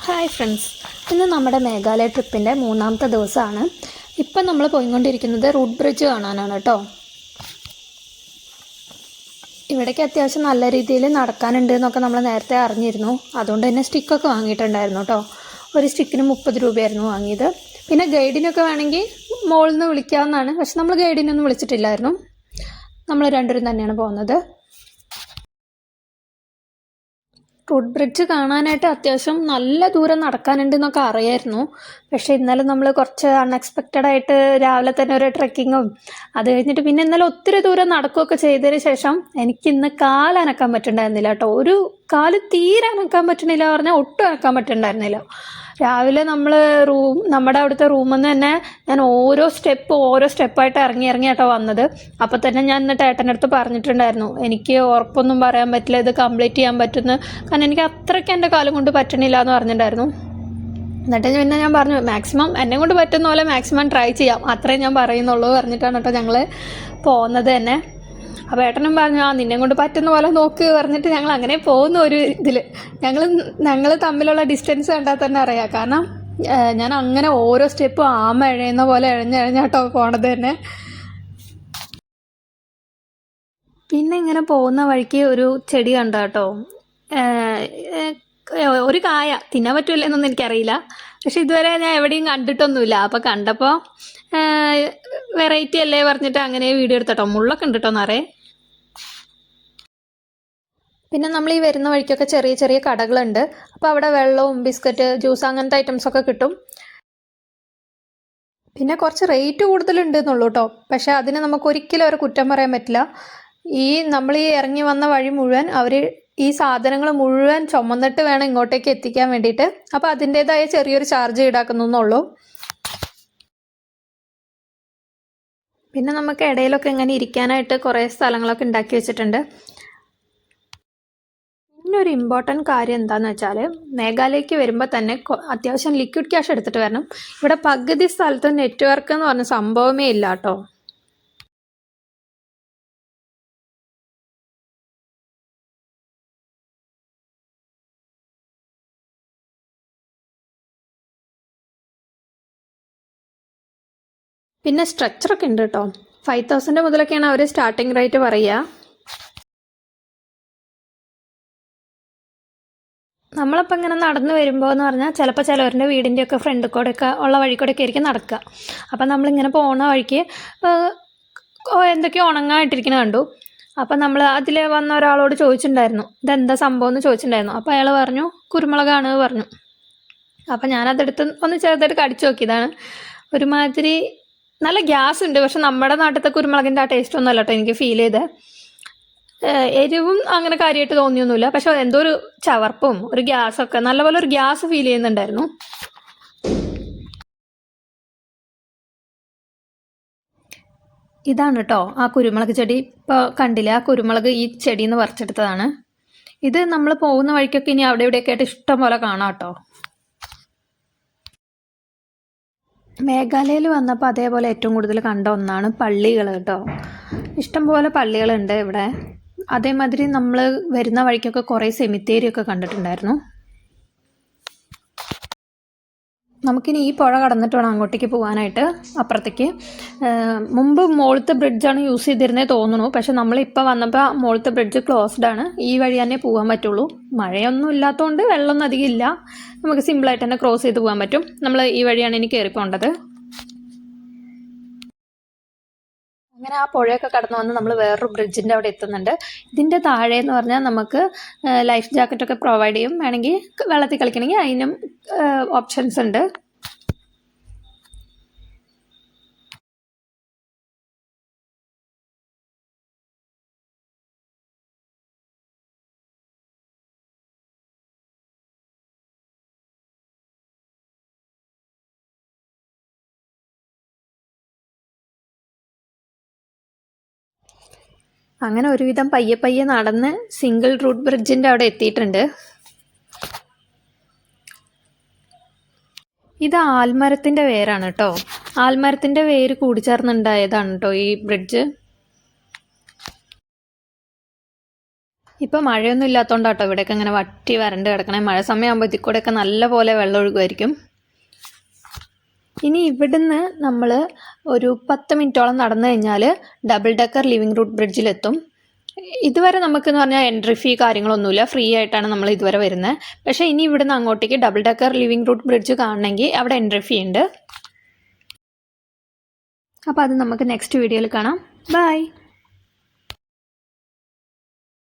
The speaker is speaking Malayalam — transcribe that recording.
ഹായ് ഫ്രണ്ട്സ്, ഇന്ന് നമ്മുടെ മേഘാലയ ട്രിപ്പിൻ്റെ മൂന്നാമത്തെ ദിവസമാണ്. ഇപ്പം നമ്മൾ പോയിക്കൊണ്ടിരിക്കുന്നത് റൂട്ട് ബ്രിഡ്ജ് കാണാനാണ് കേട്ടോ. ഇവിടേക്ക് അത്യാവശ്യം നല്ല രീതിയിൽ നടക്കാനുണ്ട് എന്നൊക്കെ നമ്മൾ നേരത്തെ അറിഞ്ഞിരുന്നു. അതുകൊണ്ട് തന്നെ സ്റ്റിക്കൊക്കെ വാങ്ങിയിട്ടുണ്ടായിരുന്നു കേട്ടോ. ഒരു സ്റ്റിക്കിന് 30 രൂപയായിരുന്നു വാങ്ങിയത്. പിന്നെ ഗൈഡിനൊക്കെ വേണമെങ്കിൽ മോളിൽ നിന്ന് വിളിക്കാവുന്നതാണ്. പക്ഷെ നമ്മൾ ഗൈഡിനൊന്നും വിളിച്ചിട്ടില്ലായിരുന്നു. നമ്മൾ രണ്ടുപേരും തന്നെയാണ് പോകുന്നത്. റൂട്ട് ബ്രിഡ്ജ് കാണാനായിട്ട് അത്യാവശ്യം നല്ല ദൂരം നടക്കാനുണ്ട് എന്നൊക്കെ അറിയായിരുന്നു. പക്ഷേ ഇന്നലെ നമ്മൾ കുറച്ച് അൺഎക്സ്പെക്റ്റഡ് ആയിട്ട് രാവിലെ തന്നെ ഒരു ട്രെക്കിങ്ങും അത് കഴിഞ്ഞിട്ട് പിന്നെ ഇന്നലെ ഒത്തിരി ദൂരം നടക്കുകയൊക്കെ ചെയ്തതിന് ശേഷം എനിക്കിന്ന് കാലനക്കാൻ പറ്റുന്നുണ്ടായിരുന്നില്ല കേട്ടോ. ഒരു കാല് തീരെ അനക്കാൻ പറ്റണില്ല പറഞ്ഞാൽ ഒട്ടും അനക്കാൻ പറ്റുന്നുണ്ടായിരുന്നില്ല. രാവിലെ നമ്മുടെ അവിടുത്തെ റൂമിൽ നിന്ന് തന്നെ ഞാൻ ഓരോ സ്റ്റെപ്പായിട്ട് ഇറങ്ങി കേട്ടോ വന്നത്. അപ്പോൾ തന്നെ ഞാൻ എന്നിട്ട് ഏട്ടൻ്റെ അടുത്ത് പറഞ്ഞിട്ടുണ്ടായിരുന്നു, എനിക്ക് ഉറപ്പൊന്നും പറയാൻ പറ്റില്ല ഇത് കംപ്ലീറ്റ് ചെയ്യാൻ പറ്റുമെന്ന്. കാരണം എനിക്ക് അത്രയ്ക്ക് എൻ്റെ കാലം കൊണ്ട് പറ്റണില്ല എന്ന് പറഞ്ഞിട്ടുണ്ടായിരുന്നു. എന്നിട്ട് പിന്നെ ഞാൻ പറഞ്ഞു, മാക്സിമം എന്നെ കൊണ്ട് പറ്റുന്ന പോലെ മാക്സിമം ട്രൈ ചെയ്യാം, അത്രയും ഞാൻ പറയുന്നുള്ളൂ പറഞ്ഞിട്ടാണ് കേട്ടോ ഞങ്ങൾ പോകുന്നത് തന്നെ. അപ്പോൾ ഏട്ടനും പറഞ്ഞു, നിന്നെ കൊണ്ട് പറ്റുന്ന പോലെ നോക്ക് പറഞ്ഞിട്ട് ഞങ്ങൾ അങ്ങനെ പോകുന്ന ഒരു ഇതിൽ ഞങ്ങൾ തമ്മിലുള്ള ഡിസ്റ്റൻസ് കണ്ടാൽ തന്നെ അറിയാം. കാരണം ഞാൻ അങ്ങനെ ഓരോ സ്റ്റെപ്പും ആമ എഴയുന്ന പോലെ എഴഞ്ഞെഴഞ്ഞാട്ടോ പോണത് തന്നെ. പിന്നെ ഇങ്ങനെ പോകുന്ന വഴിക്ക് ഒരു ചെടി കണ്ടോ കേട്ടോ. ഒരു കായ തിന്നാൻ പറ്റൂലെന്നൊന്നും എനിക്കറിയില്ല. പക്ഷെ ഇതുവരെ ഞാൻ എവിടെയും കണ്ടിട്ടൊന്നുമില്ല. അപ്പോൾ കണ്ടപ്പോൾ വെറൈറ്റി അല്ലേ പറഞ്ഞിട്ട് അങ്ങനെ വീഡിയോ എടുത്തട്ടോ. മുള്ളൊക്കെ ഉണ്ട് കേട്ടോ നിറയെ. പിന്നെ നമ്മൾ ഈ വരുന്ന വഴിക്കൊക്കെ ചെറിയ ചെറിയ കടകളുണ്ട്. അപ്പോൾ അവിടെ വെള്ളവും ബിസ്ക്കറ്റ്, ജ്യൂസ് അങ്ങനത്തെ ഐറ്റംസൊക്കെ കിട്ടും. പിന്നെ കുറച്ച് റേറ്റ് കൂടുതലുണ്ട് എന്നുള്ളൂ കേട്ടോ. പക്ഷേ അതിന് നമുക്ക് ഒരിക്കലും അവരെ കുറ്റം പറയാൻ പറ്റില്ല. നമ്മൾ ഈ ഇറങ്ങി വന്ന വഴി മുഴുവൻ അവർ ഈ സാധനങ്ങൾ മുഴുവൻ ചുമന്നിട്ട് വേണം ഇങ്ങോട്ടേക്ക് എത്തിക്കാൻ വേണ്ടിയിട്ട്. അപ്പോൾ അതിൻ്റേതായ ചെറിയൊരു ചാർജ് ഈടാക്കുന്നു എന്നുള്ളൂ. പിന്നെ നമുക്ക് ഇടയിലൊക്കെ ഇങ്ങനെ ഇരിക്കാനായിട്ട് കുറേ സ്ഥലങ്ങളൊക്കെ ഉണ്ടാക്കി വെച്ചിട്ടുണ്ട്. പിന്നെ ഒരു ഇമ്പോർട്ടൻറ്റ് കാര്യം എന്താണെന്ന് വെച്ചാൽ, മേഘാലയക്ക് വരുമ്പോൾ തന്നെ അത്യാവശ്യം ലിക്വിഡ് ക്യാഷ് എടുത്തിട്ട് വരണം. ഇവിടെ പകുതി സ്ഥലത്ത് നെറ്റ്വർക്ക് എന്ന് പറഞ്ഞ സംഭവമേ ഇല്ല കേട്ടോ. പിന്നെ സ്ട്രക്ചറൊക്കെ ഉണ്ട് കേട്ടോ. 5000 മുതലൊക്കെയാണ് അവർ സ്റ്റാർട്ടിങ് റേറ്റ് പറയുക. നമ്മളപ്പോൾ ഇങ്ങനെ നടന്നു വരുമ്പോൾ എന്ന് പറഞ്ഞാൽ ചിലപ്പോൾ ചിലവരുടെ വീടിൻ്റെയൊക്കെ ഫ്രണ്ട് കൂടെയൊക്കെ ഉള്ള വഴി കൂടെയൊക്കെ ആയിരിക്കും നടക്കുക. അപ്പം നമ്മളിങ്ങനെ പോകുന്ന വഴിക്ക് എന്തൊക്കെയോ ഉണങ്ങായിട്ടിരിക്കുന്ന കണ്ടു. അപ്പം നമ്മൾ അതിൽ വന്ന ഒരാളോട് ചോദിച്ചിട്ടുണ്ടായിരുന്നു, ഇതെന്താ സംഭവം എന്ന് ചോദിച്ചിട്ടുണ്ടായിരുന്നു. അപ്പോൾ അയാൾ പറഞ്ഞു കുരുമുളകാണ് പറഞ്ഞു. അപ്പം ഞാനതെടുത്ത് ഒന്ന് ചെറുതായിട്ട് കടിച്ചു നോക്കിയതാണ്. ഒരുമാതിരി നല്ല ഗ്യാസ് ഉണ്ട്. പക്ഷെ നമ്മുടെ നാട്ടിലത്തെ കുരുമുളകിൻ്റെ ആ ടേസ്റ്റ് ഒന്നും അല്ല കേട്ടോ എനിക്ക് ഫീൽ ചെയ്തത്. എരിവും അങ്ങനെ കാര്യമായിട്ട് തോന്നിയൊന്നുമില്ല. പക്ഷെ എന്തോ ഒരു ചവർപ്പും ഒരു ഗ്യാസൊക്കെ നല്ലപോലെ ഒരു ഗ്യാസ് ഫീൽ ചെയ്യുന്നുണ്ടായിരുന്നു. ഇതാണ് കേട്ടോ ആ കുരുമുളക് ചെടി. ഇപ്പോൾ കണ്ടില്ല, ആ കുരുമുളക് ഈ ചെടിയിൽ നിന്ന് പറിച്ചെടുത്തതാണ്. ഇത് നമ്മൾ പോകുന്ന വഴിക്കൊക്കെ ഇനി അവിടെ ഇവിടെയൊക്കെ ആയിട്ട് ഇഷ്ടം പോലെ കാണാം കേട്ടോ. മേഘാലയയിൽ വന്നപ്പോൾ അതേപോലെ ഏറ്റവും കൂടുതൽ കണ്ട ഒന്നാണ് പള്ളികൾ കേട്ടോ. ഇഷ്ടംപോലെ പള്ളികളുണ്ട് ഇവിടെ. അതേമാതിരി നമ്മൾ വരുന്ന വഴിക്കൊക്കെ കുറേ സെമിത്തേരിയൊക്കെ കണ്ടിട്ടുണ്ടായിരുന്നു. നമുക്കിനി ഈ പുഴ കടന്നിട്ട് വേണം അങ്ങോട്ടേക്ക് പോകാനായിട്ട്, അപ്പുറത്തേക്ക്. മുമ്പ് മുകളിലത്തെ ബ്രിഡ്ജാണ് യൂസ് ചെയ്തിരുന്നേ തോന്നുന്നു. പക്ഷെ നമ്മളിപ്പോൾ വന്നപ്പോൾ മുകളിലത്തെ ബ്രിഡ്ജ് ക്ലോസ്ഡ് ആണ്. ഈ വഴി തന്നെ പോകാൻ പറ്റുള്ളൂ. മഴയൊന്നും ഇല്ലാത്തതുകൊണ്ട് വെള്ളമൊന്നും അധികം ഇല്ല. നമുക്ക് സിമ്പിളായിട്ട് തന്നെ ക്രോസ് ചെയ്ത് പോകാൻ പറ്റും. നമ്മൾ ഈ വഴിയാണ് ഇനി കയറി പോകേണ്ടത്. അങ്ങനെ ആ പുഴയൊക്കെ കടന്നു വന്ന് നമ്മൾ വേറൊരു ബ്രിഡ്ജിൻ്റെ അവിടെ എത്തുന്നുണ്ട്. ഇതിൻ്റെ താഴെ എന്ന് പറഞ്ഞാൽ നമുക്ക് ലൈഫ് ജാക്കറ്റൊക്കെ പ്രൊവൈഡ് ചെയ്യും. വേണമെങ്കിൽ വെള്ളത്തിൽ കളിക്കണമെങ്കിൽ അതിനും ഓപ്ഷൻസ് ഉണ്ട്. അങ്ങനെ ഒരുവിധം പയ്യെ പയ്യെ നടന്ന് സിംഗിൾ റൂട്ട് ബ്രിഡ്ജിൻ്റെ അവിടെ എത്തിയിട്ടുണ്ട്. ഇത് ആൽമരത്തിൻ്റെ വേരാണ് കേട്ടോ. ആൽമരത്തിൻ്റെ വേര് കൂടിച്ചേർന്നുണ്ടായതാണ് കേട്ടോ ഈ ബ്രിഡ്ജ്. ഇപ്പോൾ മഴയൊന്നും ഇല്ലാത്തതുകൊണ്ടാട്ടോ ഇവിടെയൊക്കെ ഇങ്ങനെ വറ്റി വരണ്ട് കിടക്കണേ. മഴ സമയമാകുമ്പോൾ ഇതിൽ കൂടെയൊക്കെ നല്ല പോലെ വെള്ളം ഒഴുകുമായിരിക്കും. ഇനി ഇവിടുന്ന് നമ്മൾ ഒരു 10 മിനിറ്റോളം നടന്നു കഴിഞ്ഞാൽ ഡബിൾ ഡെക്കർ ലിവിംഗ് റൂട്ട് ബ്രിഡ്ജിലെത്തും. ഇതുവരെ നമുക്കെന്ന് പറഞ്ഞാൽ എൻട്രി ഫീ കാര്യങ്ങളൊന്നുമില്ല, ഫ്രീ ആയിട്ടാണ് നമ്മൾ ഇതുവരെ വരുന്നത്. പക്ഷേ ഇനി ഇവിടുന്ന് അങ്ങോട്ടേക്ക് double decker living root bridge കാണണമെങ്കിൽ അവിടെ എൻട്രി ഫീ ഉണ്ട്. അപ്പോൾ അത് നമുക്ക് നെക്സ്റ്റ് വീഡിയോയിൽ കാണാം. ബൈ.